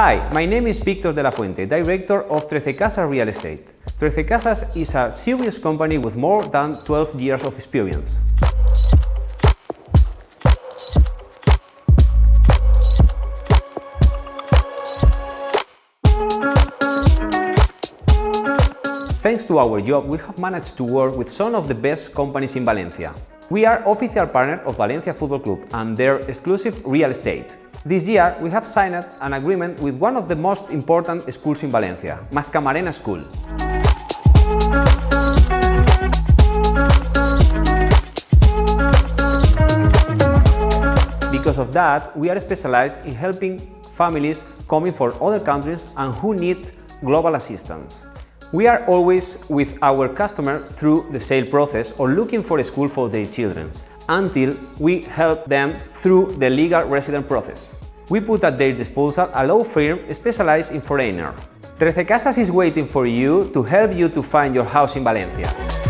Hi, my name is Victor de la Fuente, Director of Trece Casas Real Estate. Trece Casas is a serious company with more than 12 years of experience. Thanks to our job, we have managed to work with some of the best companies in Valencia. We are official partner of Valencia Football Club and their exclusive real estate. This year, we have signed an agreement with one of the most important schools in Valencia, Mascamarena School. Because of that, we are specialized in helping families coming from other countries and who need global assistance. We are always with our customer through the sale process or looking for a school for their children, until we help them through the legal resident process. We put at their disposal a law firm specialized in foreigner. Trece Casas is waiting for you to help you to find your house in Valencia.